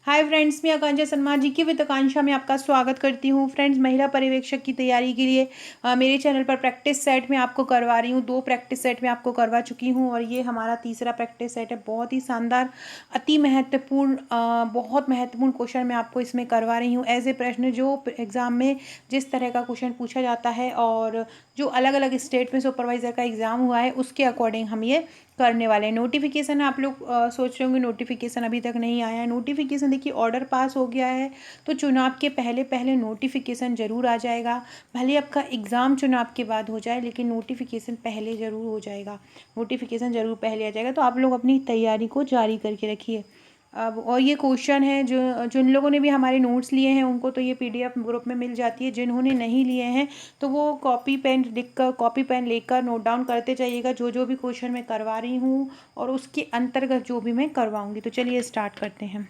Hi friends, मैं आकांक्षा शर्मा जी की with आकांक्षा में आपका स्वागत करती हूँ। फ्रेंड्स, महिला पर्यवेक्षक की तैयारी के लिए मेरे चैनल पर प्रैक्टिस सेट में आपको करवा रही हूँ। 2 प्रैक्टिस सेट में आपको करवा चुकी हूँ और ये हमारा तीसरा प्रैक्टिस सेट है। बहुत ही शानदार, अति महत्वपूर्ण, बहुत महत्वपूर्ण क्वेश्चन मैं आपको इसमें करवा रही हूँ। ऐसे प्रश्न जो एग्ज़ाम में जिस तरह का क्वेश्चन पूछा जाता है और जो अलग अलग स्टेट में सुपरवाइज़र का एग्ज़ाम हुआ है उसके अकॉर्डिंग हम ये करने वाले हैं। नोटिफिकेशन आप लोग सोच रहे होंगे नोटिफिकेशन अभी तक नहीं आया है। नोटिफिकेशन देखिए, ऑर्डर पास हो गया है तो चुनाव के पहले पहले नोटिफिकेशन ज़रूर आ जाएगा। भले आपका एग्ज़ाम चुनाव के बाद हो जाए लेकिन नोटिफिकेशन पहले ज़रूर हो जाएगा। नोटिफिकेशन ज़रूर पहले आ जाएगा, तो आप लोग अपनी तैयारी को जारी करके रखिए। अब और ये क्वेश्चन है जो जिन लोगों ने भी हमारे नोट्स लिए हैं उनको तो ये पीडीएफ ग्रुप में मिल जाती है। जिन्होंने नहीं लिए हैं तो वो कॉपी पेन लेकर नोट डाउन करते जाइएगा जो जो भी क्वेश्चन मैं करवा रही हूँ और उसके अंतर्गत जो भी मैं करवाऊँगी। तो चलिए स्टार्ट करते हैं।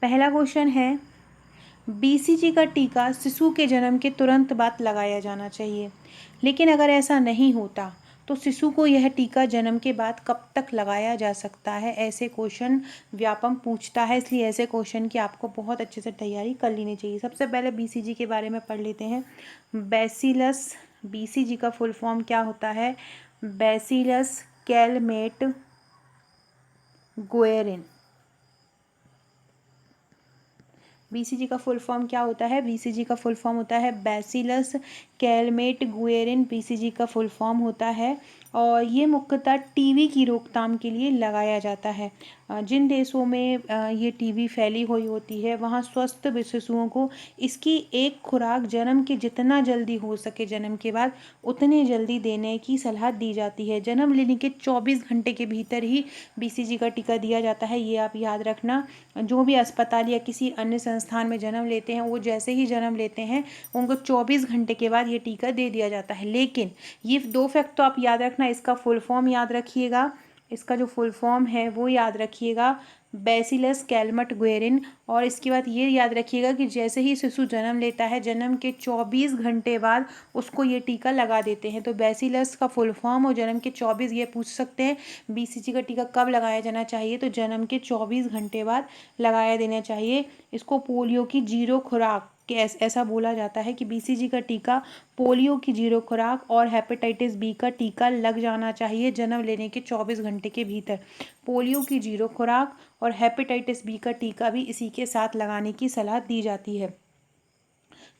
पहला क्वेश्चन है, बीसीजी का टीका शिशु के जन्म के तुरंत बाद लगाया जाना चाहिए, लेकिन अगर ऐसा नहीं होता तो शिशु को यह टीका जन्म के बाद कब तक लगाया जा सकता है। ऐसे क्वेश्चन व्यापम पूछता है, इसलिए ऐसे क्वेश्चन की आपको बहुत अच्छे से तैयारी कर लेनी चाहिए। सबसे पहले बीसीजी के बारे में पढ़ लेते हैं। बैसिलस, बीसीजी का फुल फॉर्म क्या होता है? Bacillus Calmette Guerin. बीसीजी का फुल फॉर्म क्या होता है? बीसीजी का फुल फॉर्म होता है बैसिलस कैलमेट गुएरिन। बीसीजी का फुल फॉर्म होता है और ये मुख्यतः टीबी की रोकथाम के लिए लगाया जाता है। जिन देशों में ये टीबी फैली हुई होती है वहाँ स्वस्थ शिशुओं को इसकी एक खुराक जन्म के जितना जल्दी हो सके, जन्म के बाद उतने जल्दी देने की सलाह दी जाती है। जन्म लेने के 24 घंटे के भीतर ही बीसीजी का टीका दिया जाता है, ये आप याद रखना। जो भी अस्पताल या किसी अन्य संस्थान में जन्म लेते हैं वो जैसे ही जन्म लेते हैं उनको 24 घंटे के बाद ये टीका दे दिया जाता है। लेकिन ये 2 फैक्ट तो आप याद रखना, इसका फुल फॉर्म याद रखिएगा। इसका जो फुल फॉर्म है वो याद रखिएगा, बैसिलस कैलमट गुएरिन। और इसके बाद ये याद रखिएगा कि जैसे ही शिशु जन्म लेता है जन्म के 24 घंटे बाद उसको ये टीका लगा देते हैं। तो बैसिलस का फुल फॉर्म और जन्म के 24, ये पूछ सकते हैं बीसीजी का टीका कब लगाया जाना चाहिए, तो जन्म के 24 घंटे बाद लगाया देना चाहिए। इसको पोलियो की जीरो खुराक ऐसा बोला जाता है कि बीसीजी का टीका पोलियो की जीरो खुराक और हेपेटाइटिस बी का टीका लग जाना चाहिए जन्म लेने के 24 घंटे के भीतर। पोलियो की जीरो खुराक और हेपेटाइटिस बी का टीका भी इसी के साथ लगाने की सलाह दी जाती है।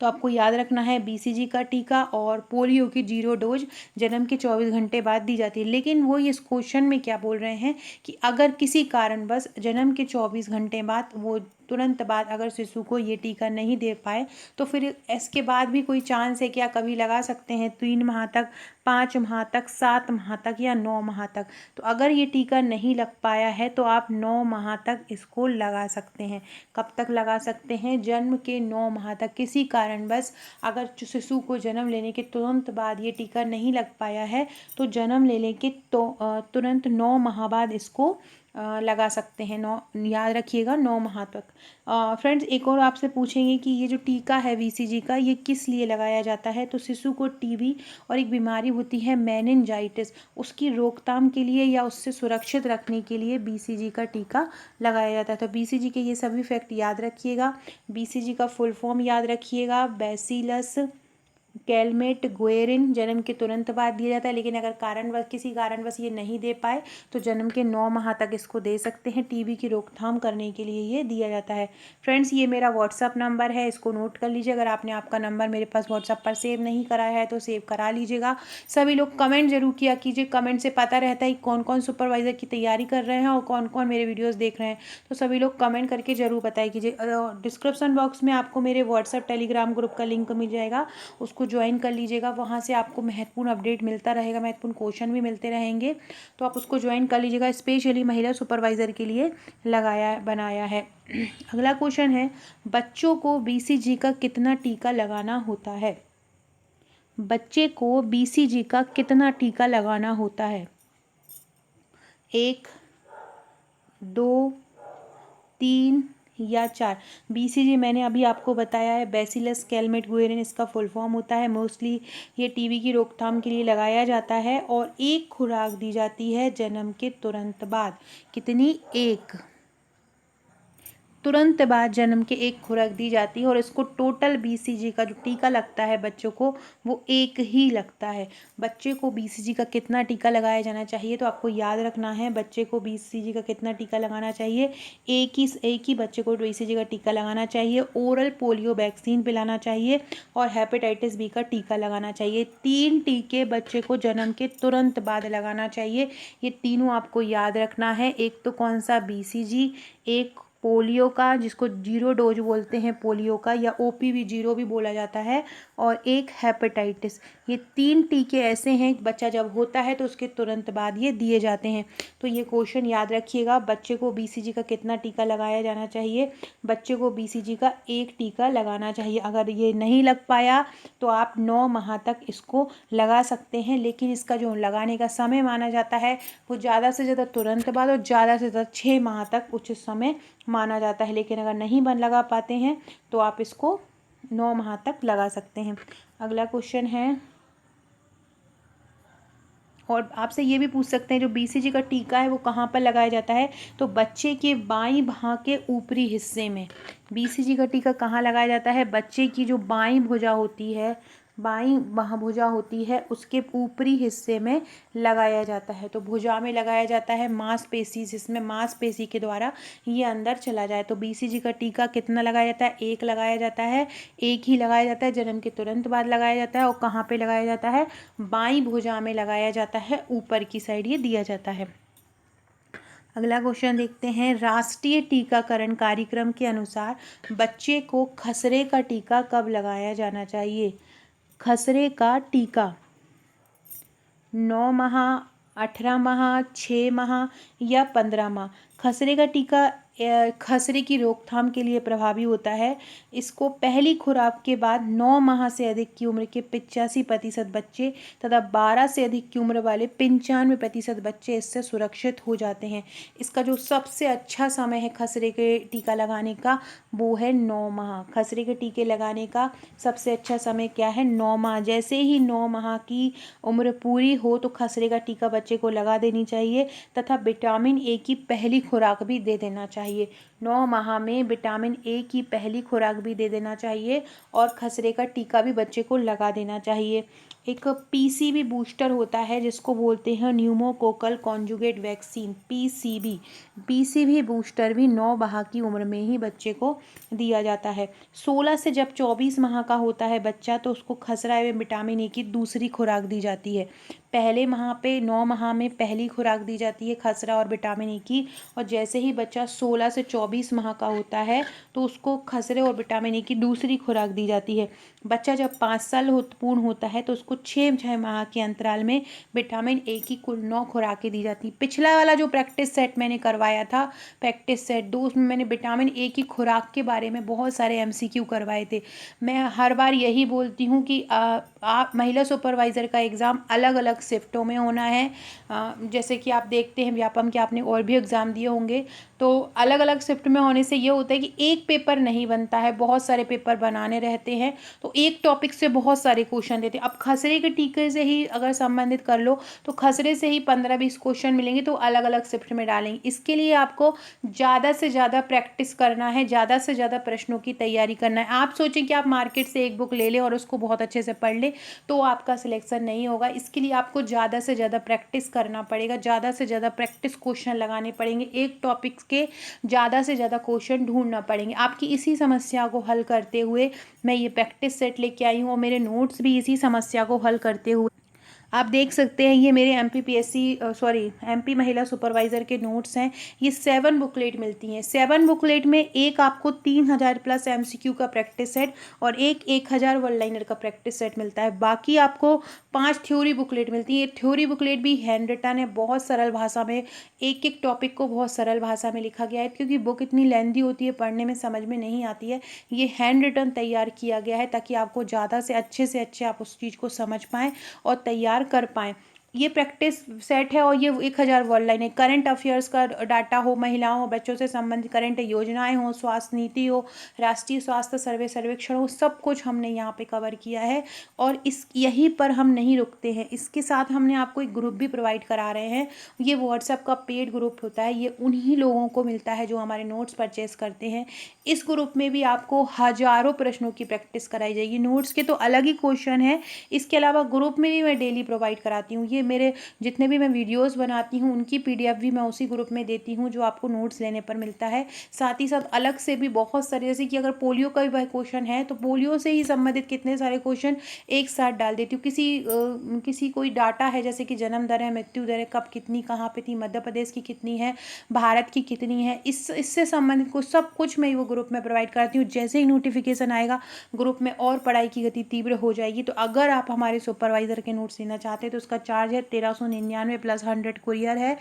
तो आपको याद रखना है, बीसीजी का टीका और पोलियो की जीरो डोज जन्म के 24 घंटे बाद दी जाती है। लेकिन वो इस क्वेश्चन में क्या बोल रहे हैं कि अगर किसी कारणवश जन्म के 24 घंटे बाद वो तुरंत बाद अगर शिशु को ये टीका नहीं दे पाए तो फिर इसके बाद भी कोई चांस है क्या? कभी लगा सकते हैं 3 माह तक, 5 माह तक, 7 माह तक या 9 माह तक। तो अगर ये टीका नहीं लग पाया है तो आप 9 माह तक इसको लगा सकते हैं। कब तक लगा सकते हैं? जन्म के 9 माह तक। किसी कारणवश अगर शिशु को जन्म लेने के तुरंत बाद ये टीका नहीं लग पाया है तो जन्म लेने के तुरंत 9 माह बाद इसको लगा सकते हैं। 9, याद रखिएगा, 9 माह तक। फ्रेंड्स, एक और आपसे पूछेंगे कि ये जो टीका है बीसीजी का ये किस लिए लगाया जाता है, तो शिशु को टीबी और एक बीमारी होती है मेनिनजाइटिस, उसकी रोकथाम के लिए या उससे सुरक्षित रखने के लिए बीसीजी का टीका लगाया जाता है। तो बीसीजी के ये सभी फैक्ट याद रखिएगा। बीसीजी का फुल फॉर्म याद रखिएगा, बैसिलस कैलमेट गुएरिन। जन्म के तुरंत बाद दिया जाता है, लेकिन अगर किसी कारणवश ये नहीं दे पाए तो जन्म के 9 माह तक इसको दे सकते हैं। टीबी की रोकथाम करने के लिए ये दिया जाता है। फ्रेंड्स, ये मेरा व्हाट्सअप नंबर है, इसको नोट कर लीजिए। अगर आपने आपका नंबर मेरे पास व्हाट्सअप पर सेव नहीं कराया है तो सेव करा लीजिएगा। सभी लोग कमेंट जरूर किया कीजिए, कमेंट से पता रहता है कि कौन कौन सुपरवाइज़र की तैयारी कर रहे हैं और कौन कौन मेरे वीडियोज़ देख रहे हैं। तो सभी लोग कमेंट करके ज़रूर बताया कीजिए। डिस्क्रिप्शन बॉक्स में आपको मेरे व्हाट्सअप टेलीग्राम ग्रुप का लिंक मिल जाएगा, उसको ज्वाइन कर लीजिएगा। वहाँ से आपको महत्वपूर्ण अपडेट मिलता रहेगा, महत्वपूर्ण क्वेश्चन भी मिलते रहेंगे, तो आप उसको ज्वाइन कर लीजिएगा। स्पेशली महिला सुपरवाइज़र के लिए बनाया है। अगला क्वेश्चन है, बच्चों को बीसीजी का कितना टीका लगाना होता है? बच्चे को बीसीजी का कितना टीका लगाना होता है? 1, 2, 3 या 4। बीसीजी मैंने अभी आपको बताया है, बैसिलस कैलमेट गुएरिन इसका फुल फॉर्म होता है। मोस्टली ये टीबी की रोकथाम के लिए लगाया जाता है और एक खुराक दी जाती है जन्म के तुरंत बाद। कितनी? 1। तुरंत बाद जन्म के एक खुराक दी जाती है और इसको टोटल बीसीजी का जो टीका लगता है बच्चों को वो एक ही लगता है। बच्चे को बीसीजी का कितना टीका लगाया जाना चाहिए, तो आपको याद रखना है बच्चे को बीसीजी का कितना टीका लगाना चाहिए। एक ही बच्चे को बीसीजी का टीका लगाना चाहिए। ओरल पोलियो वैक्सीन पिलाना चाहिए और हेपेटाइटिस बी का टीका लगाना चाहिए। 3 टीके बच्चे को जन्म के तुरंत बाद लगाना चाहिए। ये तीनों आपको याद रखना है। एक तो कौन सा, बीसीजी, एक पोलियो का जिसको 0 डोज बोलते हैं पोलियो का, या ओपीवी 0 भी बोला जाता है, और एक हेपेटाइटिस। ये 3 टीके ऐसे हैं बच्चा जब होता है तो उसके तुरंत बाद ये दिए जाते हैं। तो ये क्वेश्चन याद रखिएगा, बच्चे को बीसीजी का कितना टीका लगाया जाना चाहिए। बच्चे को बीसीजी का एक टीका लगाना चाहिए। अगर ये नहीं लग पाया तो आप 9 माह तक इसको लगा सकते हैं, लेकिन इसका जो लगाने का समय माना जाता है वो ज़्यादा से ज़्यादा तुरंत बाद और ज़्यादा से ज़्यादा 6 माह तक उचित समय माना जाता है। लेकिन अगर नहीं लगा पाते हैं तो आप इसको 9 माह तक लगा सकते हैं। अगला क्वेश्चन है, और आपसे ये भी पूछ सकते हैं जो बीसीजी का टीका है वो कहाँ पर लगाया जाता है, तो बच्चे के बाईं बाह के ऊपरी हिस्से में। बीसीजी का टीका कहाँ लगाया जाता है, बच्चे की जो बाईं भुजा होती है, बाईं बाह भुजा होती है उसके ऊपरी हिस्से में लगाया जाता है। तो भुजा में लगाया जाता है, मांसपेशी, जिसमें मांसपेशी के द्वारा ये अंदर चला जाए। तो बीसीजी का टीका कितना लगाया जाता है, एक लगाया जाता है। एक ही लगाया जाता है, जन्म के तुरंत बाद लगाया जाता है। और कहाँ पे लगाया जाता है, बाईं भुजा में लगाया जाता है, ऊपर की साइड ये दिया जाता है। अगला क्वेश्चन देखते हैं, राष्ट्रीय टीकाकरण कार्यक्रम के अनुसार बच्चे को खसरे का टीका कब लगाया जाना चाहिए। खसरे का टीका 9 माह, 18 माह, 6 माह या 15 माह। खसरे का टीका खसरे की रोकथाम के लिए प्रभावी होता है। इसको पहली खुराक के बाद 9 माह से अधिक की उम्र के 85% बच्चे तथा 12 से अधिक की उम्र वाले 95% बच्चे इससे सुरक्षित हो जाते हैं। इसका जो सबसे अच्छा समय है खसरे के टीका लगाने का वो है 9 माह। खसरे के टीके लगाने का सबसे अच्छा समय क्या है, 9 माह। जैसे ही 9 माह की उम्र पूरी हो तो खसरे का टीका बच्चे को लगा देनी चाहिए तथा विटामिन ए की पहली खुराक भी दे देना चाहिए। 9 माह में विटामिन ए की पहली खुराक भी दे देना चाहिए और खसरे का टीका भी बच्चे को लगा देना चाहिए। एक पीसीबी बूस्टर होता है जिसको बोलते हैं pneumococcal conjugate vaccine, PCB. PCB booster भी 9 माह की उम्र में ही बच्चे को दिया जाता है। 16 से जब 24 माह का होता है बच्चा तो उसको खसरा एवं विटामिन ए की दूसरी खुराक दी जाती है। पहले माह पे 9 माह में पहली खुराक दी जाती है खसरा और विटामिन ए की, और जैसे ही बच्चा 16 से 24 माह का होता है तो उसको खसरे और विटामिन ए की दूसरी खुराक दी जाती है। बच्चा जब 5 साल पूर्ण होता है तो उसको 6 माह के अंतराल में विटामिन ए की कुल 9 खुराकें दी जाती। पिछला वाला जो प्रैक्टिस सेट मैंने करवाया था, प्रैक्टिस सेट 2, उसमें मैंने विटामिन ए की खुराक के बारे में बहुत सारे एमसीक्यू करवाए थे। मैं हर बार यही बोलती हूँ कि आप महिला सुपरवाइज़र का एग्ज़ाम अलग अलग शिफ्टों में होना है। जैसे कि आप देखते हैं व्यापम के आपने और भी एग्ज़ाम दिए होंगे, तो अलग अलग शिफ्ट में होने से ये होता है कि एक पेपर नहीं बनता है, बहुत सारे पेपर बनाने रहते हैं, तो एक टॉपिक से बहुत सारे क्वेश्चन देते हैं। अब खसरे के टीके से ही अगर संबंधित कर लो तो खसरे से ही 15-20 क्वेश्चन मिलेंगे, तो अलग अलग शिफ्ट में डालेंगे। इसके लिए आपको ज़्यादा से ज़्यादा प्रैक्टिस करना है, ज़्यादा से ज़्यादा प्रश्नों की तैयारी करना है। आप सोचें कि आप मार्केट से एक बुक ले लें और उसको बहुत अच्छे से पढ़ लें तो आपका सिलेक्शन नहीं होगा। इसके लिए आपको ज़्यादा से ज़्यादा प्रैक्टिस करना पड़ेगा, ज़्यादा से ज़्यादा प्रैक्टिस क्वेश्चन लगाने पड़ेंगे, एक टॉपिक के ज़्यादा से ज़्यादा क्वेश्चन ढूंढना पड़ेंगे। आपकी इसी समस्या को हल करते हुए मैं ये प्रैक्टिस सेट लेके आई हूँ और मेरे नोट्स भी इसी समस्या को हल करते हुए आप देख सकते हैं। ये मेरे एमपी महिला सुपरवाइज़र के नोट्स हैं। ये 7 बुकलेट मिलती हैं। 7 बुकलेट में एक आपको 3000 प्लस एमसीक्यू का प्रैक्टिस सेट और एक 1000 वर्ड लाइनर का प्रैक्टिस सेट मिलता है। बाकी आपको 5 थ्योरी बुकलेट मिलती है। ये थ्योरी बुकलेट भी हैंड रिटन है, बहुत सरल भाषा में, एक एक टॉपिक को बहुत सरल भाषा में लिखा गया है, क्योंकि बुक इतनी लेंदी होती है, पढ़ने में समझ में नहीं आती है। ये हैंड रिटन तैयार किया गया है ताकि आपको ज़्यादा से अच्छे आप उस चीज़ को समझ पाएँ और तैयार कर पाएँ। ये प्रैक्टिस सेट है और ये 1000 वर्ड लाइन है। करंट अफेयर्स का डाटा हो, महिलाओं बच्चों से संबंधित करंट योजनाएं हो, स्वास्थ्य नीति हो, राष्ट्रीय स्वास्थ्य सर्वेक्षण हो, सब कुछ हमने यहाँ पे कवर किया है। और इस यहीं पर हम नहीं रुकते हैं, इसके साथ हमने आपको एक ग्रुप भी प्रोवाइड करा रहे हैं। ये व्हाट्सएप का पेड ग्रुप होता है, ये उन्हीं लोगों को मिलता है जो हमारे नोट्स परचेस करते हैं। इस ग्रुप में भी आपको हजारों प्रश्नों की प्रैक्टिस कराई जाएगी। नोट्स के तो अलग ही क्वेश्चन है, इसके अलावा ग्रुप में भी मैं डेली प्रोवाइड कराती हूँ। ये मेरे जितने भी मैं वीडियोस बनाती हूँ उनकी पीडीएफ भी मैं उसी ग्रुप में देती हूँ, जो आपको नोट्स लेने पर मिलता है। साथ ही साथ अलग से भी बहुत सारे, जैसे कि अगर पोलियो का भी क्वेश्चन है तो पोलियो से ही संबंधित कितने सारे क्वेश्चन एक साथ डाल देती हूँ। किसी कोई डाटा है, जैसे कि जन्म दर है, मृत्यु दर है, कब कितनी, कहाँ पे थी, मध्य प्रदेश की कितनी है, भारत की कितनी है, इससे संबंधित को सब कुछ मैं वो ग्रुप में प्रोवाइड करती हूँ। जैसे ही नोटिफिकेशन आएगा ग्रुप में और पढ़ाई की गति तीव्र हो जाएगी। तो अगर आप हमारे सुपरवाइजर के नोट्स लेना चाहते हैं तो उसका चार्ज है 1399 प्लस 100 कुरियर है।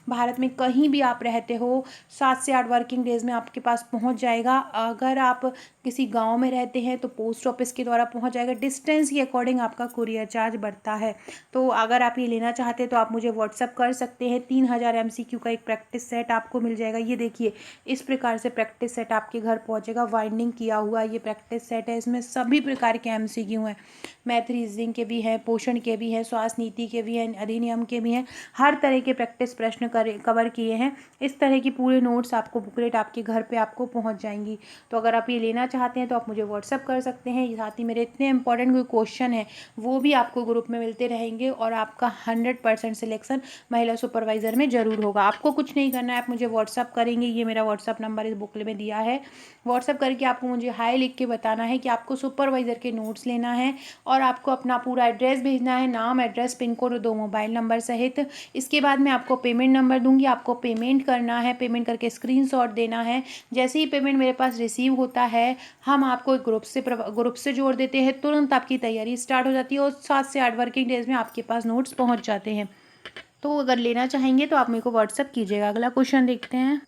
भारत में कहीं भी आप रहते हो 7 से 8 वर्किंग डेज में आपके पास पहुंच जाएगा। अगर आप किसी गांव में रहते हैं तो पोस्ट ऑफिस के द्वारा पहुंच जाएगा। डिस्टेंस के अकॉर्डिंग आपका कुरियर चार्ज बढ़ता है। तो अगर आप ये लेना चाहते हैं तो आप मुझे व्हाट्सअप कर सकते हैं। 3000 MCQ का एक प्रैक्टिस सेट आपको मिल जाएगा। ये देखिए, इस प्रकार से प्रैक्टिस सेट आपके घर पहुंचेगा। वाइंडिंग किया हुआ ये प्रैक्टिस सेट है, इसमें सभी प्रकार के MCQ हैं। मैथ रीजनिंग के भी हैं, पोषण के भी हैं, स्वास्थ्य नीति के भी हैं, अधिनियम के भी हैं। हर तरह के प्रैक्टिस प्रश्न कवर किए हैं। इस तरह की पूरे नोट्स आपको, बुकलेट आपके घर पे आपको पहुंच जाएंगी। तो अगर आप ये लेना चाहते हैं तो आप मुझे व्हाट्सअप कर सकते हैं। साथ ही मेरे इतने इंपॉर्टेंट कोई क्वेश्चन है वो भी आपको ग्रुप में मिलते रहेंगे और आपका 100% सिलेक्शन महिला सुपरवाइजर में ज़रूर होगा। आपको कुछ नहीं करना है, आप मुझे व्हाट्सअप करेंगे। ये मेरा व्हाट्सअप नंबर इस बुकलेट में दिया है। व्हाट्सअप करके आपको मुझे हाय लिख के बताना है कि आपको सुपरवाइजर के नोट्स लेना है और आपको अपना पूरा एड्रेस भेजना है, नाम, एड्रेस, पिन कोड और 2 मोबाइल नंबर सहित। इसके बाद मैं आपको पेमेंट नंबर दूंगी, आपको पेमेंट करना है, पेमेंट करके स्क्रीनशॉट देना है। जैसे ही पेमेंट मेरे पास रिसीव होता है हम आपको एक ग्रुप से जोड़ देते हैं। तुरंत आपकी तैयारी स्टार्ट हो जाती है और 7 से 8 वर्किंग डेज में आपके पास नोट्स पहुंच जाते हैं। तो अगर लेना चाहेंगे तो आप मेरे को व्हाट्सअप कीजिएगा। अगला क्वेश्चन देखते हैं।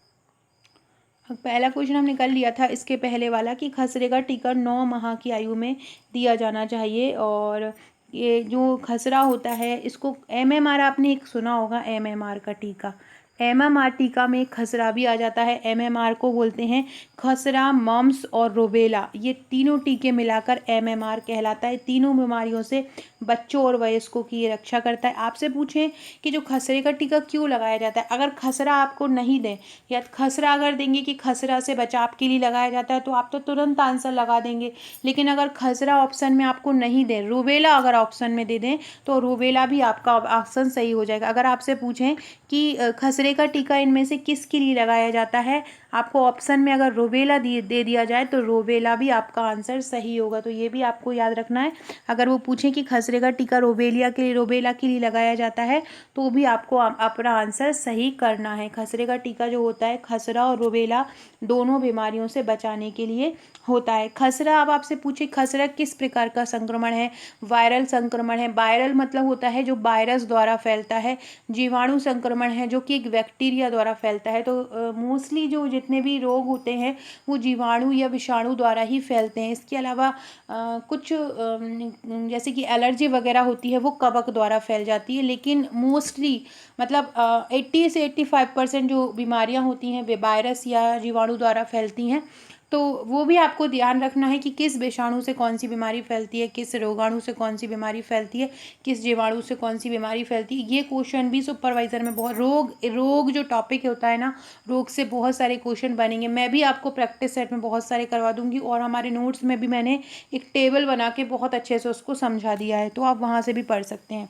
पहला क्वेश्चन हमने कर लिया था इसके पहले वाला कि खसरे का टीका 9 माह की आयु में दिया जाना चाहिए। और ये जो खसरा होता है इसको MMR, आपने एक सुना होगा MMR का टीका। MMR टीका में खसरा भी आ जाता है। MMR को बोलते हैं खसरा, मम्स और रूबेला। ये तीनों टीके मिलाकर MMR कहलाता है। तीनों बीमारियों से बच्चों और वयस्कों की ये रक्षा करता है। आपसे पूछें कि जो खसरे का टीका क्यों लगाया जाता है, अगर खसरा आपको नहीं दें या खसरा अगर देंगे कि खसरा से बचाव के लिए लगाया जाता है तो आप तो तुरंत आंसर लगा देंगे। लेकिन अगर खसरा ऑप्शन में आपको नहीं दें, रूबेला अगर ऑप्शन में दे दें तो रूबेला भी आपका ऑप्शन सही हो जाएगा। अगर आपसे पूछें कि खसरे का टीका इनमें से किसके लिए लगाया जाता है, आपको ऑप्शन में अगर रूबेला दे दिया जाए तो रूबेला भी आपका आंसर सही होगा। तो ये भी आपको याद रखना है। अगर वो पूछें कि खसरे का टीका रूबेला के लिए लगाया जाता है तो भी आपको अपना आंसर सही करना है। खसरे का टीका जो होता है, खसरा और रूबेला दोनों बीमारियों से बचाने के लिए होता है। खसरा, अब आपसे पूछे खसरा किस प्रकार का संक्रमण है, वायरल संक्रमण है। वायरल मतलब होता है जो वायरस द्वारा फैलता है। जीवाणु संक्रमण है जो कि एक बैक्टीरिया द्वारा फैलता है। तो मोस्टली जो जितने भी रोग होते हैं वो जीवाणु या विषाणु द्वारा ही फैलते हैं। इसके अलावा कुछ जैसे कि एलर्जी वगैरह होती है वो कवक द्वारा फैल जाती है। लेकिन मोस्टली मतलब 80 से 85% जो बीमारियां होती हैं वे वायरस या जीवाणु द्वारा फैलती हैं। तो वो भी आपको ध्यान रखना है कि किस विषाणु से कौन सी बीमारी फैलती है, किस रोगाणु से कौन सी बीमारी फैलती है, किस जीवाणु से कौन सी बीमारी फैलती है। ये क्वेश्चन भी सुपरवाइजर में बहुत, रोग जो टॉपिक होता है ना, रोग से बहुत सारे क्वेश्चन बनेंगे। मैं भी आपको प्रैक्टिस सेट में बहुत सारे करवा दूंगी और हमारे नोट्स में भी मैंने एक टेबल बना के बहुत अच्छे से उसको समझा दिया है, तो आप वहाँ से भी पढ़ सकते हैं।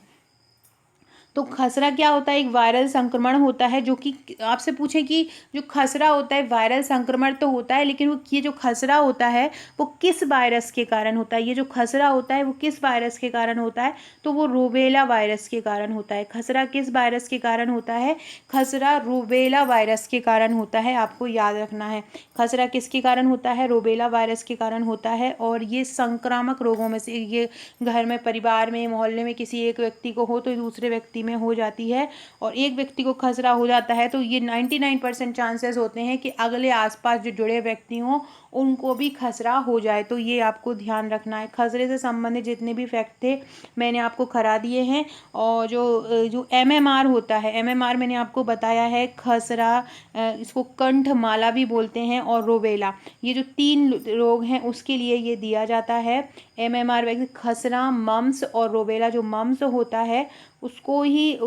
तो खसरा क्या होता है, एक वायरल संक्रमण होता है जो कि आपसे पूछे कि जो खसरा होता है वायरल संक्रमण तो होता है, लेकिन वो ये जो खसरा होता है वो किस वायरस के कारण होता है। ये जो खसरा होता है वो किस वायरस के कारण होता है, तो वो रूबेला वायरस के कारण होता है। खसरा किस वायरस के कारण होता है, खसरा रूबेला वायरस के कारण होता है, आपको याद रखना है। खसरा किसके कारण होता है, रूबेला वायरस के कारण होता है। और ये संक्रामक रोगों में से, ये घर में, परिवार में, मोहल्ले में किसी एक व्यक्ति को हो तो दूसरे व्यक्ति व्यक्ति में हो जाती है और एक व्यक्ति को खसरा हो जाता है तो ये 99% चांसेस होते हैं कि अगले आसपास जो जुड़े व्यक्ति हों उनको भी खसरा हो जाए। तो ये आपको ध्यान रखना है। खसरे से संबंधित जितने भी फैक्ट थे मैंने आपको करा दिए हैं। और जो MMR होता है, MMR मैंने आपको बताया है, खसरा, इसको कंठमाला भी बोलते हैं, और रोबेला, ये जो 3 रोग हैं उसके लिए ये दिया जाता है। MMR वैक्सीन, खसरा, मम्स और रोबेला। जो मम्स होता है उसको ही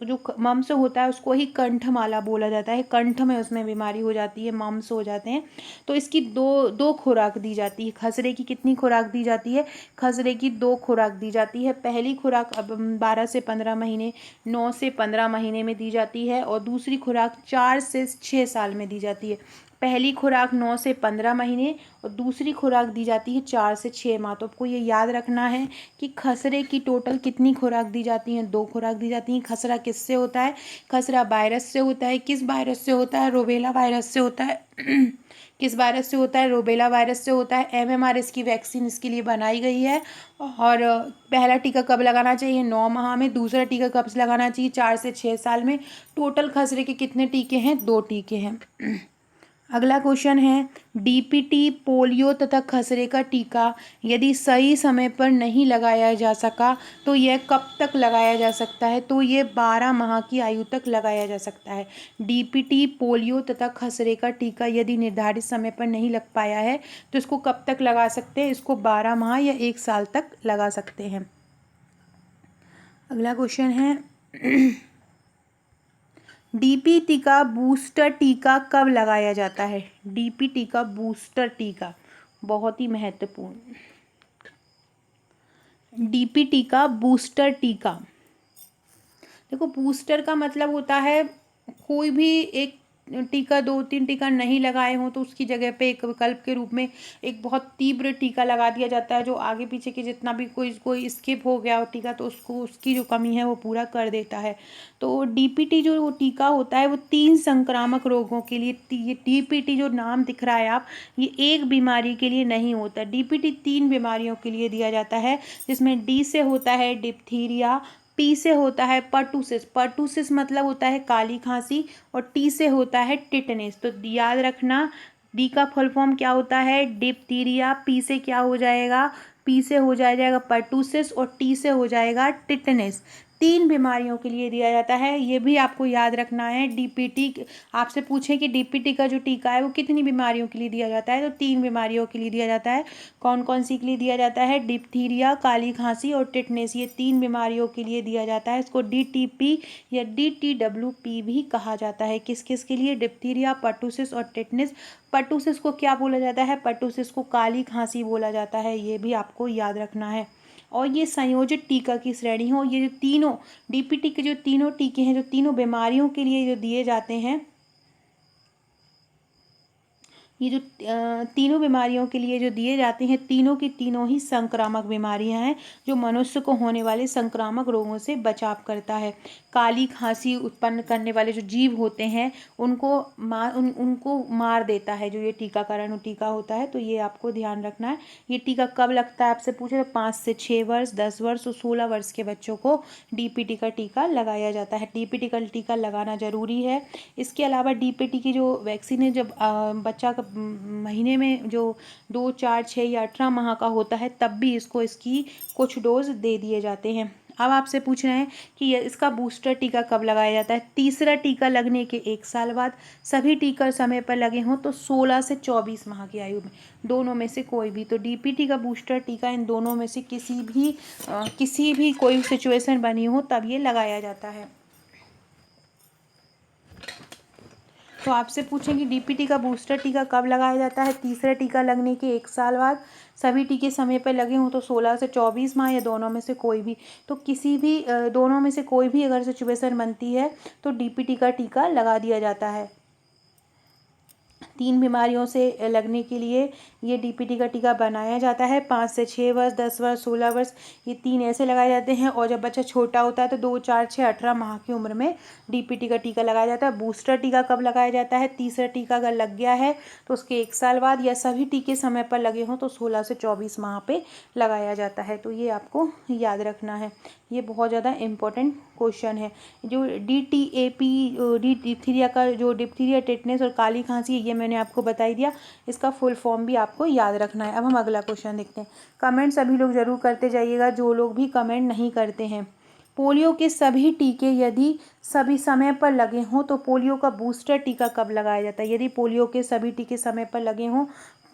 जो मम्स होता है उसको ही कंठमाला बोला जाता है। कंठ में उसमें बीमारी हो जाती है, मम्स हो जाते हैं। तो इसकी दो खुराक दी जाती है। खसरे की कितनी खुराक दी जाती है? खसरे की 2 खुराक दी जाती है। पहली खुराक अब 12 से 15 महीने, 9 से 15 महीने में दी जाती है और दूसरी खुराक 4 से 6 साल में दी जाती है। पहली खुराक 9 से 15 महीने और दूसरी खुराक दी जाती है 4 से 6 माह। तो आपको ये याद रखना है कि खसरे की टोटल कितनी खुराक दी जाती हैं? 2 खुराक दी जाती हैं। खसरा किससे होता है? खसरा वायरस से होता है। किस वायरस से होता है? रोबेला वायरस से होता है। किस वायरस से होता है? रोबेला वायरस से होता है। MMR इसकी वैक्सीन इसके लिए बनाई गई है। और पहला टीका कब लगाना चाहिए? 9 माह में। दूसरा टीका कब से लगाना चाहिए? 4 से 6 साल में। टोटल खसरे के कितने टीके हैं? 2 टीके हैं। अगला क्वेश्चन है, DPT, पोलियो तथा खसरे का टीका यदि सही समय पर नहीं लगाया जा सका तो यह कब तक लगाया जा सकता है? तो ये 12 माह की आयु तक लगाया जा सकता है। DPT, पोलियो तथा खसरे का टीका यदि निर्धारित समय पर नहीं लग पाया है तो इसको कब तक लगा सकते हैं? इसको 12 माह या 1 साल तक लगा सकते हैं। अगला क्वेश्चन है, DPT का बूस्टर टीका कब लगाया जाता है? DPT का बूस्टर टीका बहुत ही महत्वपूर्ण। DPT का बूस्टर टीका, देखो बूस्टर का मतलब होता है कोई भी एक टीका, 2-3 टीका नहीं लगाए हों तो उसकी जगह पे एक विकल्प के रूप में एक बहुत तीव्र टीका लगा दिया जाता है जो आगे पीछे के जितना भी कोई स्किप हो गया हो टीका तो उसको उसकी जो कमी है वो पूरा कर देता है। तो DPT जो वो टीका होता है वो 3 संक्रामक रोगों के लिए, ये DPT जो नाम दिख रहा है आप, ये एक बीमारी के लिए नहीं होता। DPT 3 बीमारियों के लिए दिया जाता है जिसमें D से होता है डिप्थीरिया, P से होता है पर्टूसिस, पर्टूसिस मतलब होता है काली खांसी, और T से होता है टिटनेस। तो याद रखना D का फुल फॉर्म क्या होता है? डिप्थीरिया। P से क्या हो जाएगा? P से हो जाएगा पर्टूसिस और T से हो जाएगा टिटनेस। 3 बीमारियों के लिए दिया जाता है, ये भी आपको याद रखना है। DPT, आपसे पूछें कि DPT का जो टीका है वो कितनी बीमारियों के लिए दिया जाता है, तो 3 बीमारियों के लिए दिया जाता है। कौन कौन सी के लिए दिया जाता है? डिप्थीरिया, काली खांसी और टिटनेस, ये 3 बीमारियों के लिए दिया जाता है। इसको DTP या DTWP भी कहा जाता है। किस किस के लिए? डिप्थीरिया, पर्टूसिस और टिटनेस। पर्टूसिस को क्या बोला जाता है? पर्टूसिस को काली खांसी बोला जाता है, ये भी आपको याद रखना है। और ये संयोजित टीका की श्रेणी हो, ये जो तीनों DPT के जो तीनों टीके हैं जो तीनों बीमारियों के लिए जो दिए जाते हैं, ये जो तीनों बीमारियों के लिए जो दिए जाते हैं, तीनों की तीनों ही संक्रामक बीमारियां हैं जो मनुष्य को होने वाले संक्रामक रोगों से बचाव करता है। काली खांसी उत्पन्न करने वाले जो जीव होते हैं उनको मार देता है जो ये टीकाकरण टीका होता है। तो ये आपको ध्यान रखना है। ये टीका कब लगता है आपसे पूछे तो 5 से 6 वर्ष, 10 वर्ष और 16 वर्ष के बच्चों को DPT का टीका लगाया जाता है। DPT का टीका लगाना जरूरी है। इसके अलावा DPT की जो वैक्सीन है, जब बच्चा का महीने में जो 2, 4, 6 या 18 माह का होता है तब भी इसकी कुछ डोज दे दिए जाते हैं। अब आपसे पूछ रहे हैं कि इसका बूस्टर टीका कब लगाया जाता है? तीसरा टीका लगने के 1 साल बाद। सभी टीका समय पर लगे हों तो 16 से 24 माह की आयु में, दोनों में से कोई भी। तो DPT का बूस्टर टीका इन दोनों में से किसी भी कोई सिचुएशन बनी हो तब ये लगाया जाता है। तो आपसे पूछें कि DPT का बूस्टर टीका कब लगाया जाता है? तीसरा टीका लगने के 1 साल बाद। सभी टीके समय पर लगे हों तो 16 से 24 माह या दोनों में से कोई भी। तो किसी भी दोनों में से कोई भी अगर सिचुएशन बनती है तो DPT का टीका लगा दिया जाता है। 3 बीमारियों से लगने के लिए ये DPT का टीका बनाया जाता है। 5 से 6 वर्ष, 10 वर्ष, 16 वर्ष, ये 3 ऐसे लगाए जाते हैं। और जब बच्चा छोटा होता है तो 2, 4, 6, 18 माह की उम्र में DPT का टीका लगाया जाता है। बूस्टर टीका कब लगाया जाता है? तीसरा टीका अगर लग गया है तो उसके 1 साल बाद, या सभी टीके समय पर लगे हों तो 16 से 24 माह पे लगाया जाता है। तो ये आपको याद रखना है, ये बहुत ज़्यादा इम्पोर्टेंट क्वेश्चन है। जो DTAP डिप्थीरिया का जो डिप्थीरिया, टेटनेस और काली खांसी है, ये मैंने आपको बता ही दिया। इसका फुल फॉर्म भी आपको याद रखना है। अब हम अगला क्वेश्चन देखते हैं। कमेंट सभी लोग ज़रूर करते जाइएगा, जो लोग भी कमेंट नहीं करते हैं। पोलियो के सभी टीके यदि सभी समय पर लगे हों तो पोलियो का बूस्टर टीका कब लगाया जाता है? यदि पोलियो के सभी टीके समय पर लगे हों,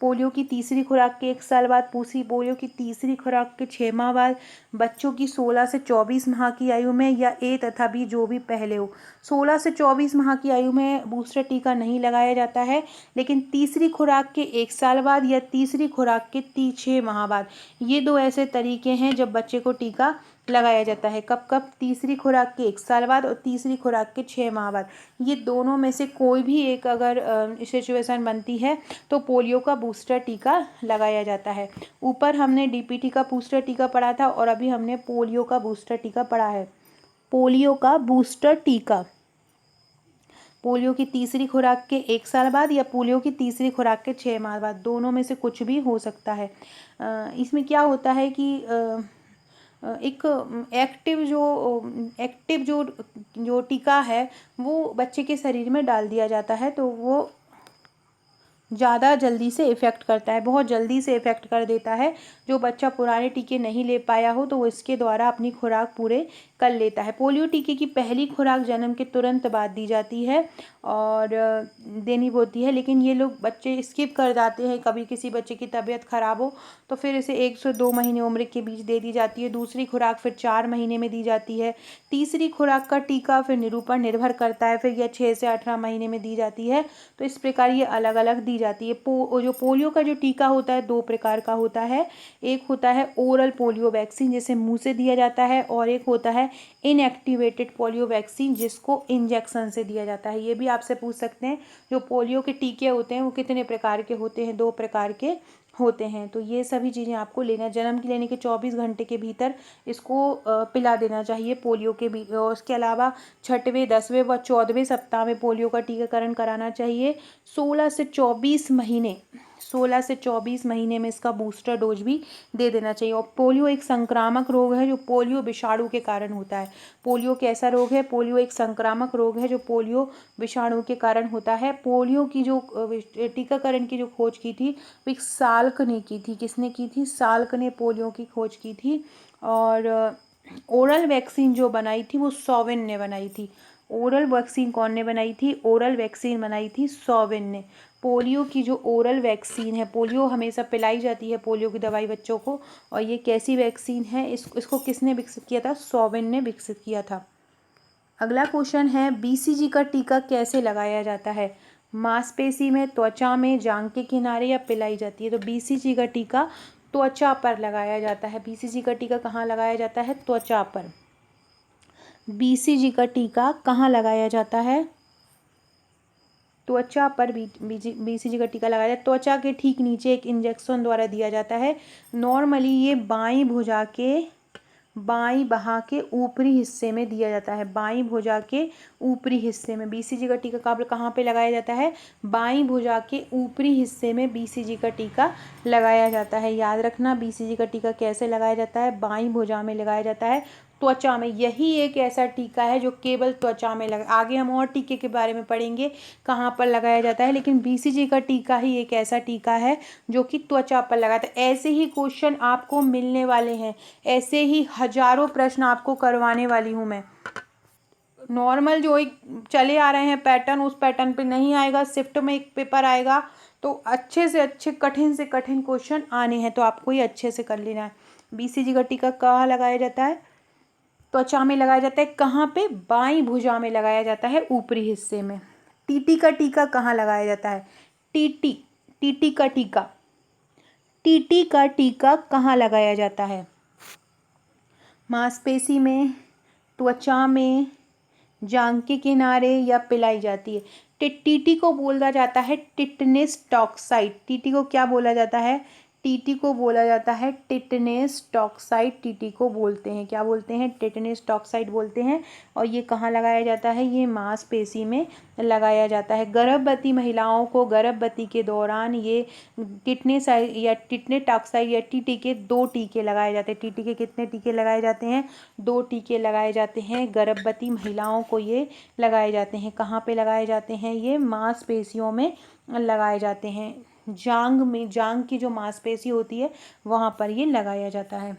पोलियो की तीसरी खुराक के 1 साल बाद, पोलियो की तीसरी खुराक के 6 माह बाद, बच्चों की 16 से 24 माह की आयु में, या ए तथा बी जो भी पहले हो। 16 से 24 माह की आयु में बूस्टर टीका नहीं लगाया जाता है, लेकिन तीसरी खुराक के 1 साल बाद या तीसरी खुराक के 6 माह बाद, ये 2 ऐसे तरीके हैं जब बच्चे को टीका लगाया जाता है। कब कब? तीसरी खुराक के 1 साल बाद और तीसरी खुराक के 6 माह बाद। ये दोनों में से कोई भी एक अगर सिचुएशन बनती है तो पोलियो का बूस्टर टीका लगाया जाता है। ऊपर हमने DPT का बूस्टर टीका पढ़ा था और अभी हमने पोलियो का बूस्टर टीका पढ़ा है। पोलियो का बूस्टर टीका पोलियो की तीसरी खुराक के 1 साल बाद या पोलियो की तीसरी खुराक के 6 माह बाद, दोनों में से कुछ भी हो सकता है। इसमें क्या होता है कि एक एक्टिव जो टीका है वो बच्चे के शरीर में डाल दिया जाता है, तो वो ज़्यादा जल्दी से इफ़ेक्ट करता है, बहुत जल्दी से इफ़ेक्ट कर देता है। जो बच्चा पुराने टीके नहीं ले पाया हो तो वो इसके द्वारा अपनी खुराक पूरे कर लेता है। पोलियो टीके की पहली खुराक जन्म के तुरंत बाद दी जाती है और देनी होती है, लेकिन ये लोग बच्चे स्किप कर जाते हैं। कभी किसी बच्चे की तबीयत ख़राब हो तो फिर इसे 1 से 2 महीने उम्र के बीच दे दी जाती है। दूसरी खुराक फिर 4 महीने में दी जाती है। तीसरी खुराक का टीका फिर निरूपण निर्भर करता है, फिर यह 6 से 18 महीने में दी जाती है। तो इस प्रकार ये अलग अलग दी जाती है। जो पोलियो का जो टीका होता है 2 प्रकार का होता है। एक होता है ओरल पोलियो वैक्सीन, जिसे मुंह से दिया जाता है, और एक होता है इनएक्टिवेटेड पोलियो वैक्सीन, जिसको इंजेक्शन से दिया जाता है। ये भी आपसे पूछ सकते हैं जो पोलियो के टीके होते हैं वो कितने प्रकार के होते हैं? 2 प्रकार के होते हैं। तो ये सभी चीज़ें आपको लेना, जन्म के लेने के 24 घंटे के भीतर इसको पिला देना चाहिए पोलियो के भी। और उसके अलावा 6वें, 10वें व 14वें सप्ताह में पोलियो का टीकाकरण कराना चाहिए। 16 से 24 महीने में इसका बूस्टर डोज भी दे देना चाहिए। और पोलियो एक संक्रामक रोग है जो पोलियो विषाणु के कारण होता है। पोलियो कैसा रोग है? पोलियो एक संक्रामक रोग है जो पोलियो विषाणु के कारण होता है। पोलियो की जो टीकाकरण की जो खोज की थी वो एक साल्क ने की थी। किसने की थी? साल्क ने पोलियो की खोज की थी। और ओरल वैक्सीन जो बनाई थी वो सोवेन ने बनाई थी। ओरल वैक्सीन कौन ने बनाई थी? ओरल वैक्सीन बनाई थी सोवेन ने। पोलियो की जो ओरल वैक्सीन है, पोलियो हमेशा पिलाई जाती है पोलियो की दवाई बच्चों को, और ये कैसी वैक्सीन है? इसको किसने विकसित किया था? सोवेन ने विकसित किया था। अगला क्वेश्चन है, BCG का टीका कैसे लगाया जाता है? मांसपेशी में, त्वचा में, जांघ के किनारे, या पिलाई जाती है? तो BCG का टीका त्वचा पर लगाया जाता है। BCG का टीका कहाँ लगाया जाता है? त्वचा पर। BCG का टीका कहाँ लगाया जाता है? त्वचा पर BCG का टीका लगाया जाता है। त्वचा के ठीक नीचे एक इंजेक्शन द्वारा दिया जाता है। नॉर्मली ये बाईं भुजा के बाईं बाह के ऊपरी हिस्से में दिया जाता है। बाईं भुजा के ऊपरी हिस्से में BCG का टीका कहाँ पे लगाया जाता है? बाईं भुजा के ऊपरी हिस्से में BCG का टीका लगाया जाता है। याद रखना, BCG का टीका कैसे लगाया जाता है? बाईं भुजा में लगाया जाता है, त्वचा में। यही एक ऐसा टीका है जो केवल त्वचा में लगा। आगे हम और टीके के बारे में पढ़ेंगे कहाँ पर लगाया जाता है, लेकिन BCG का टीका ही एक ऐसा टीका है जो कि त्वचा पर लगाता है। ऐसे ही क्वेश्चन आपको मिलने वाले हैं, ऐसे ही हजारों प्रश्न आपको करवाने वाली हूँ मैं। नॉर्मल जो एक चले आ रहे हैं पैटर्न, उस पैटर्न पे नहीं आएगा। शिफ्ट में एक पेपर आएगा तो अच्छे से अच्छे, कठिन से कठिन क्वेश्चन आने हैं, तो आपको ये अच्छे से कर लेना है। BCG का टीका कहाँ लगाया जाता है? त्वचा में लगाया जाता है। कहाँ पे? बाईं भुजा में लगाया जाता है, ऊपरी हिस्से में। TT का टीका कहाँ लगाया जाता है? TT का टीका कहाँ लगाया जाता है? मांसपेशी में, त्वचा में, जांघ के किनारे, या पिलाई जाती है? TT को बोला जाता है टिटनेस टॉक्साइड। TT को क्या बोला जाता है? टीटी को बोला जाता है टिटनेस टॉक्साइड। टीटी को बोलते हैं, क्या बोलते हैं? टिटनेस टॉक्साइड बोलते हैं। और ये कहाँ लगाया जाता है? ये मांसपेशी में लगाया जाता है। गर्भवती महिलाओं को गर्भवती के दौरान ये टिटनेस या टिटनेस टॉक्साइड या टीटी के 2 टीके लगाए जाते हैं। टीटी के कितने टीके लगाए जाते हैं? 2 टीके लगाए जाते हैं। गर्भवती महिलाओं को ये लगाए जाते हैं। कहाँ पे लगाए जाते हैं? ये मांसपेशियों में लगाए जाते हैं। जांघ में, जांघ की जो मांसपेशी होती है वहाँ पर ये लगाया जाता है।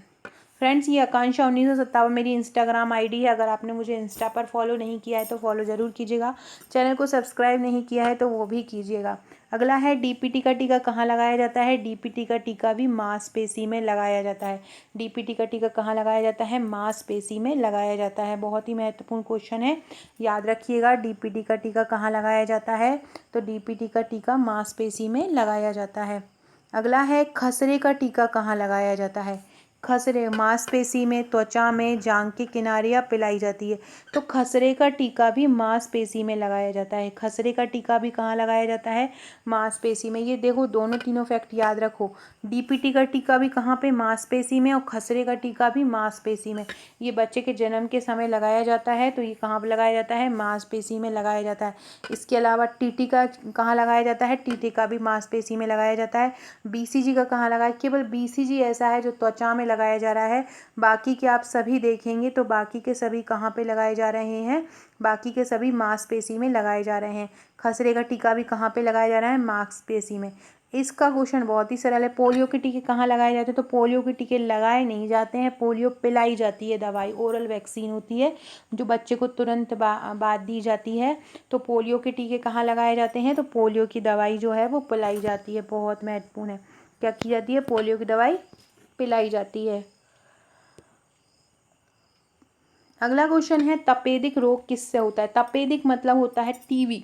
फ्रेंड्स, ये आकांक्षा 1957 मेरी इंस्टाग्राम आईडी है। अगर आपने मुझे इंस्टा पर फॉलो नहीं किया है तो फॉलो ज़रूर कीजिएगा। चैनल को सब्सक्राइब नहीं किया है तो वो भी कीजिएगा। अगला है डीपीटी का टीका कहाँ लगाया जाता है? डीपीटी का टीका भी मांसपेशी में लगाया जाता है। डीपीटी का टीका कहाँ लगाया जाता है? मांसपेशी में लगाया जाता है। बहुत ही महत्वपूर्ण क्वेश्चन है, याद रखिएगा। डीपीटी का टीका कहाँ लगाया जाता है? तो डीपीटी का टीका मांसपेशी में लगाया जाता है। अगला है खसरे का टीका कहाँ लगाया जाता है? खसरे मांसपेशी में, त्वचा में, जांघ के किनारे या पिलाई जाती है। तो खसरे का टीका भी मांसपेशी में लगाया जाता है। खसरे का टीका भी कहाँ लगाया जाता है? मांसपेशी में। ये देखो, दोनों तीनों फैक्ट याद रखो। डीपीटी का टीका भी कहाँ पे? मांसपेशी में। और खसरे का टीका भी मांसपेशी में। ये बच्चे के जन्म के समय लगाया जाता है, तो ये कहाँ पर लगाया जाता है? मांसपेशी में लगाया जाता है। इसके अलावा टीटी का कहाँ लगाया जाता है? टीटी का भी मांसपेशी में लगाया जाता है। बीसीजी का कहाँ लगाया? केवल बीसीजी ऐसा है जो त्वचा में लगाया जा रहा है। बाकी के आप सभी देखेंगे तो बाकी के सभी कहाँ पे लगाए जा रहे हैं? बाकी के सभी मांसपेशी में लगाए जा रहे हैं। खसरे का टीका भी कहाँ पे लगाया जा रहा है? मांसपेशी में। इसका क्वेश्चन बहुत ही सरल है। पोलियो के टीके कहाँ लगाए जाते हैं? तो पोलियो के टीके लगाए नहीं जाते हैं, पोलियो पिलाई जाती है दवाई। ओरल वैक्सीन होती है जो बच्चे को तुरंत बाद दी जाती है। तो पोलियो के टीके कहाँ लगाए जाते हैं? तो पोलियो की दवाई जो है वो पिलाई जाती है। बहुत महत्वपूर्ण है, क्या की जाती है? पोलियो की दवाई पिलाई जाती है। अगला क्वेश्चन है तपेदिक रोग किससे होता है? तपेदिक मतलब होता है टीबी।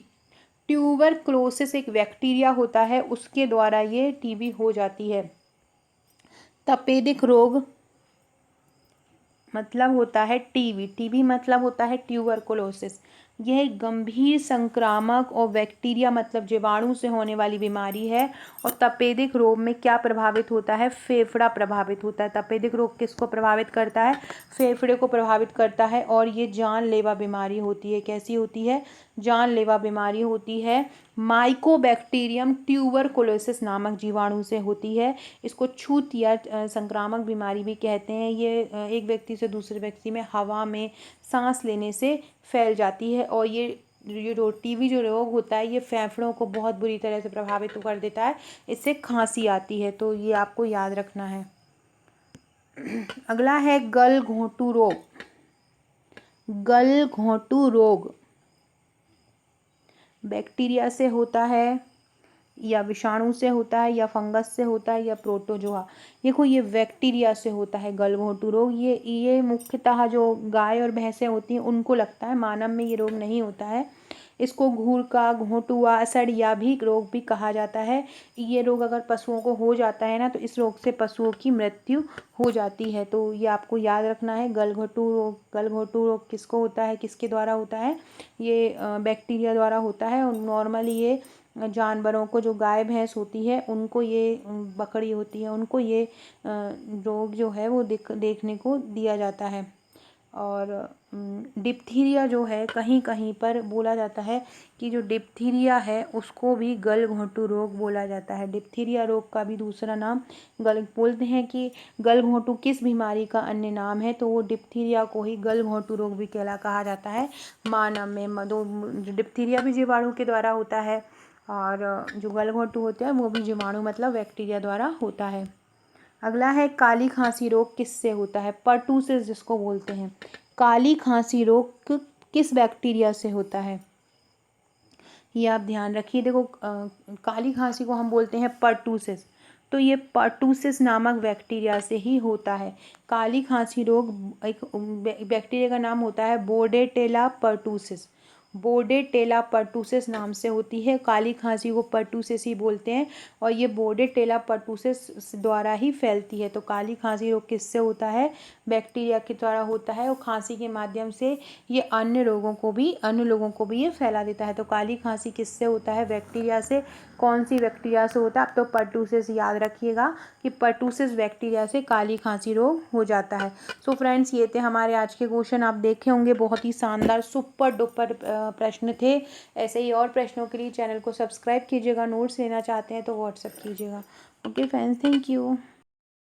ट्यूबरक्लोसिस एक बैक्टीरिया होता है, उसके द्वारा ये टीबी हो जाती है। तपेदिक रोग मतलब होता है टीबी। टीबी मतलब होता है ट्यूबरकुलोसिस। यह एक गंभीर संक्रामक और बैक्टीरिया मतलब जीवाणु से होने वाली बीमारी है। और तपेदिक रोग में क्या प्रभावित होता है? फेफड़ा प्रभावित होता है। तपेदिक रोग किसको प्रभावित करता है? फेफड़े को प्रभावित करता है। और ये जानलेवा बीमारी होती है। कैसी होती है? जानलेवा बीमारी होती है। माइकोबैक्टीरियम ट्यूबरकुलोसिस नामक जीवाणु से होती है। इसको छूत या संक्रामक बीमारी भी कहते हैं। ये एक व्यक्ति से दूसरे व्यक्ति में हवा में सांस लेने से फैल जाती है। और ये टीबी जो रोग होता है ये फेफड़ों को बहुत बुरी तरह से प्रभावित कर देता है। इससे खांसी आती है, तो ये आपको याद रखना है। अगला है गलघोंटू रोग। गलघोंटू रोग बैक्टीरिया से होता है या विषाणु से होता है या फंगस से होता है या प्रोटोजोआ? देखो, ये बैक्टीरिया से होता है गलघोंटू रोग। ये मुख्यतः जो गाय और भैंसें होती हैं उनको लगता है, मानव में ये रोग नहीं होता है। इसको घूर का, घोंटुआ, असड़िया भी रोग भी कहा जाता है। ये रोग अगर पशुओं को हो जाता है ना, तो इस रोग से पशुओं की मृत्यु हो जाती है। तो ये आपको याद रखना है। गलघोंटू रोग, गलघोंटू रोग किसको होता है, किसके द्वारा होता है? ये बैक्टीरिया द्वारा होता है। और नॉर्मली ये जानवरों को, जो गाय भैंस होती है उनको, ये बकरी होती है उनको ये रोग जो है वो देखने को दिया जाता है। और डिप्थीरिया जो है, कहीं कहीं पर बोला जाता है कि जो डिप्थीरिया है उसको भी गलघोंटू रोग बोला जाता है। डिप्थीरिया रोग का भी दूसरा नाम बोलते हैं कि गलघोंटू किस बीमारी का अन्य नाम है? तो वो डिप्थीरिया को ही गलघोंटू रोग भी कहा जाता है। मानव में दो डिप्थीरिया भी जीवाणु के द्वारा होता है, और जो गलघोंटू होता है वो भी जीवाणु मतलब बैक्टीरिया द्वारा होता है। अगला है काली खांसी रोग किससे होता है? पर्टूसिस जिसको बोलते हैं। काली खांसी रोग किस बैक्टीरिया से होता है? ये आप ध्यान रखिए। देखो, काली खांसी को हम बोलते हैं पर्टूसिस, तो ये पर्टूसिस नामक बैक्टीरिया से ही होता है। काली खांसी रोग एक बैक्टीरिया का नाम होता है बोर्डेटेला पर्टूसिस। बोर्डेटेला पर्टुसिस नाम से होती है। काली खांसी को पर्टुसिस ही बोलते हैं और ये बोर्डेटेला पर्टुसिस द्वारा ही फैलती है। तो काली खांसी रोग किससे होता है? बैक्टीरिया के द्वारा होता है और खांसी के माध्यम से ये अन्य लोगों को भी ये फैला देता है। तो काली खांसी किससे होता है? बैक्टीरिया से। कौन सी बैक्टीरिया से होता है? आप तो पर्टुसिस याद रखिएगा कि पर्टुसिस बैक्टीरिया से काली खांसी रोग हो जाता है। सो फ्रेंड्स, ये थे हमारे आज के क्वेश्चन। आप देखे होंगे बहुत ही शानदार सुपर डुपर प्रश्न थे। ऐसे ही और प्रश्नों के लिए चैनल को सब्सक्राइब कीजिएगा। नोट्स लेना चाहते हैं तो व्हाट्सअप कीजिएगा। Okay friends, thank you.